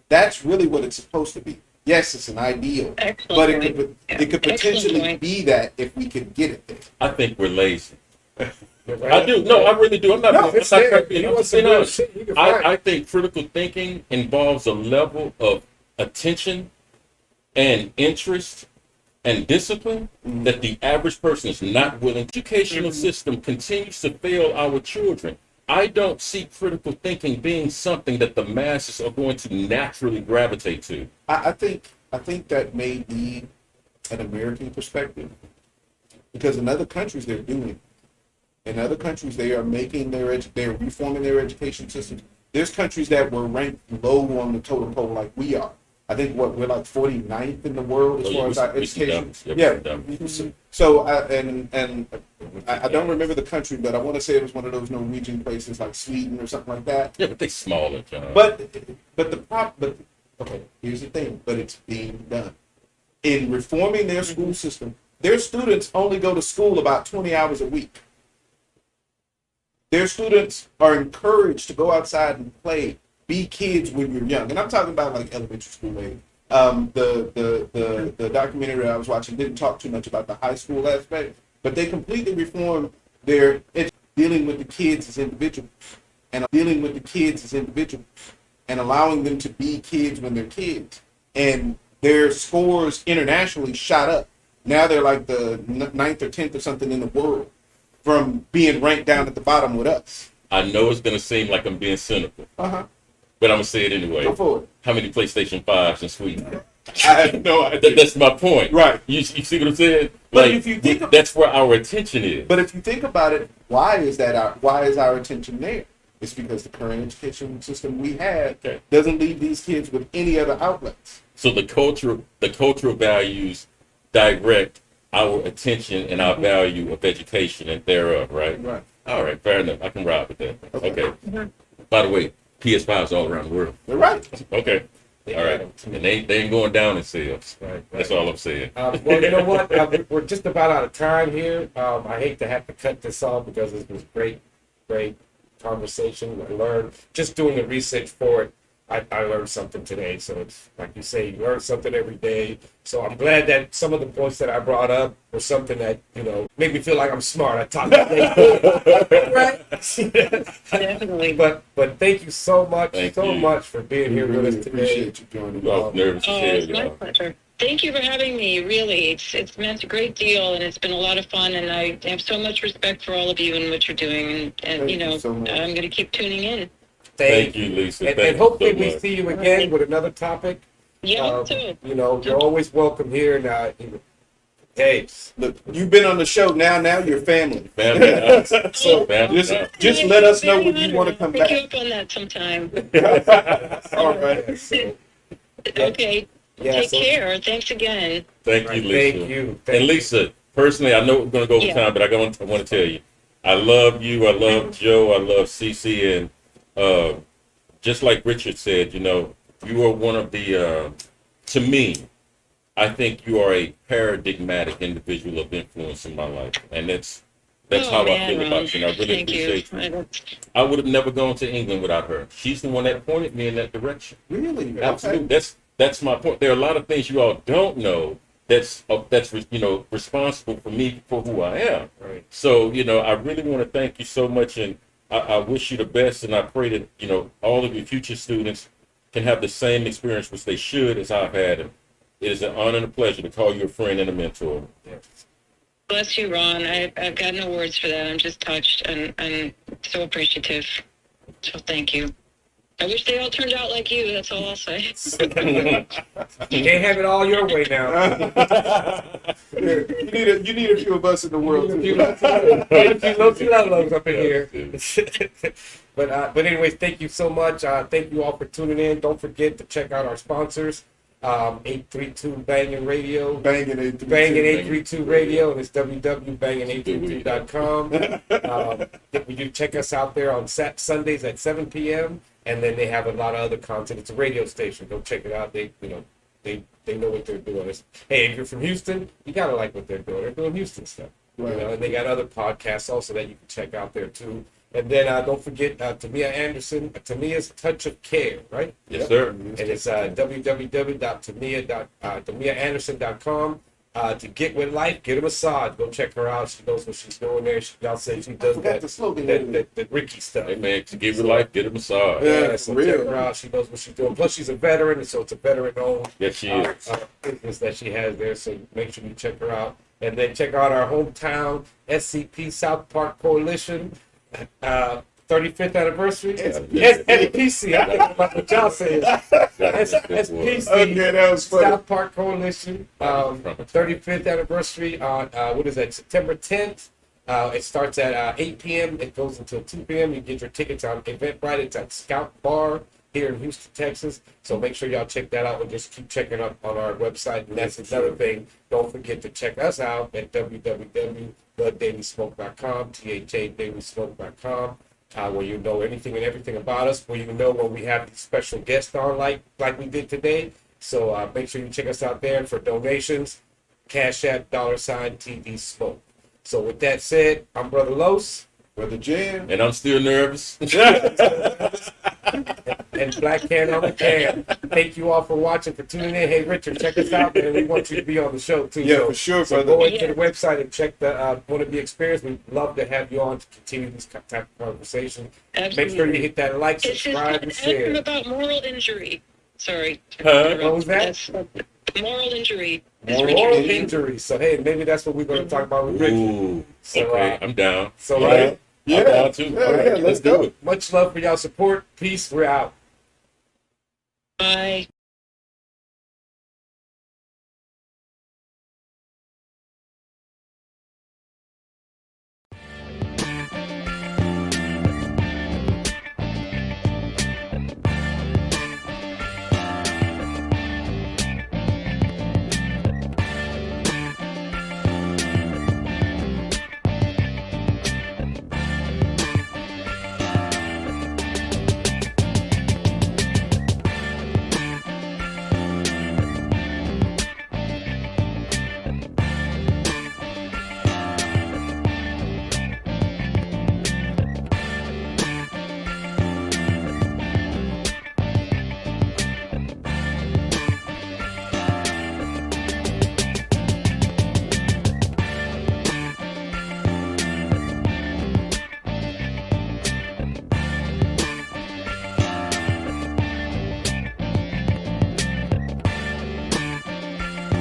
That's really what it's supposed to be. Yes, it's an ideal, but it could potentially be that if we could get it there. I think we're lazy. I do. No, I really do. I'm not being honest. I think critical thinking involves a level of attention and interest and discipline that the average person is not willing. The educational system continues to fail our children. I don't see critical thinking being something that the masses are going to naturally gravitate to. I think that may be an American perspective, because in other countries they're doing it. In other countries they are making they're reforming their education system. There's countries that were ranked low on the totem pole like we are. I think we're like 49th in the world as far as our education. So I don't remember the country, but I want to say it was one of those Norwegian places like Sweden or something like that. Yeah, but they're smaller, John. But okay, here's the thing. But it's being done in reforming their school system. Their students only go to school about 20 hours a week. Their students are encouraged to go outside and play. Be kids when you're young, and I'm talking about like elementary school age. The documentary that I was watching didn't talk too much about the high school aspect, but they completely reformed their dealing with the kids as individuals, and allowing them to be kids when they're kids. And their scores internationally shot up. Now they're like the 9th or 10th or something in the world, from being ranked down at the bottom with us. I know it's going to seem like I'm being cynical. But I'm going to say it anyway. Go for it. How many PlayStation 5s in Sweden? I have no idea. That's my point. Right. You see what I'm saying? But like, if you think that's where our attention is. But if you think about it, why is our attention there? It's because the current education system we have doesn't leave these kids with any other outlets. So the cultural values direct our attention and our value of education and thereof, right? Right. All right, fair enough. I can ride with that. Okay. Okay. By the way, PS5s all around the world. You're right. Okay. All right. And they ain't going down in sales. Right. That's all I'm saying. Well, you know what? We're just about out of time here. I hate to have to cut this off because it was great conversation. I learned just doing the research for it. I learned something today. So it's like you say, you learn something every day. So I'm glad that some of the points that I brought up were something that, made me feel like I'm smart. I talked today. Right? Definitely. But thank you so much, Thank you. much for being We here with really us today. appreciate you joining I us. was nervous as Oh, hell, it's my y'all. pleasure. Thank you for having me. Really, it's meant a great deal, and it's been a lot of fun. And I have so much respect for all of you and what you're doing. And Thank you so much. I'm going to keep tuning in. Thank you, Lisa. And, Thank and hopefully you so we much. see you again with another topic. Yeah, too. You're always welcome here. Now, hey, Look, you've been on the show now. Now you're family. Family. So Family. just let us know when you want to come Pick you back. up on that sometime. All right. so, Okay. yeah, Take so- care. Thanks again. Thank you, Lisa. Thank you. And Lisa, personally, I know we're going to go over Yeah. time, but I want to tell you, I love you. I love Joe. I love Cece. And just like Richard said, you are one of the, to me, I think you are a paradigmatic individual of influence in my life. And that's Oh, how man, I feel Ron. about you. And I really Thank appreciate you. you. I would have never gone to England without her. She's the one that pointed me in that direction. Really? Absolutely. That's my point. There are a lot of things you all don't know that's responsible for me for who I am. Right. So, I really want to thank you so much, and I wish you the best, and I pray that, all of your future students can have the same experience, which they should, as I've had. And it is an honor and a pleasure to call you a friend and a mentor. Bless you, Ron. I've got no words for that. I'm just touched and so appreciative. So thank you. I wish they all turned out like you. That's all I'll say. You can't have it all your way now. You need a few of us in the world A few too. lows up in here. But anyways, thank you so much. Thank you all for tuning in. Don't forget to check out our sponsors. 832 Bangin' Radio. Banging it. Bangin' 832 Radio, and it's www.bangin832.com. We do check us out there on Sundays at 7 p.m. And then they have a lot of other content. It's a radio station. Go check it out. They know what they're doing. Hey, if you're from Houston, you gotta like what they're doing. They're doing Houston stuff. Right. And they got other podcasts also that you can check out there too. And then don't forget Tamia Anderson, Tamia's Touch of Care, right? Yes, sir. And it's www.tamiaanderson.com. To get with life, get a massage. Go check her out. She knows what she's doing there. Y'all say she does forgot the slogan. that Ricky stuff. Hey, man, to give your life, get a massage. Yeah. So real. check her out. She knows what she's doing. Plus, she's a veteran, and so it's a veteran-owned Yes, she is. business that she has there. So make sure you check her out. And then check out our hometown SCP South Park Coalition 35th anniversary. SPC. I think about what y'all saying. SPC. Okay, that was funny. South Park Coalition 35th anniversary on September 10th. It starts at 8 p.m. It goes until 2 p.m. You get your tickets on Eventbrite. It's at Scout Bar here in Houston, Texas. So make sure y'all check that out and just keep checking up on our website. And that's another thing. Don't forget to check us out at www.theddailysmoke.com, THADailysmoke.com. Where you know anything and everything about us, where you know when we have these special guests on like we did today. So make sure you check us out there. For donations, Cash App, $TD Smoke. So with that said, I'm Brother Los. Brother Jam. And I'm still nervous. And Black Can on the Can. Thank you all for watching, for tuning in. Hey, Richard, check us out, man. We want you to be on the show, too. Yeah, for sure, So brother. go into the website and check the Want to Be Experience. We'd love to have you on to continue this type of conversation. Absolutely. Make sure you hit that like, It's just subscribe, and ask them share. about moral injury. Sorry. Huh? What was that? That's moral injury. is Moral Richard. injury. So, hey, maybe that's what we're going to talk about with Richard. Ooh, So, okay, I'm down. So, Yeah. right, Yeah. I'm down too. Yeah, All right, yeah, let's go. do it. much love for y'all support. Peace. We're out. Bye.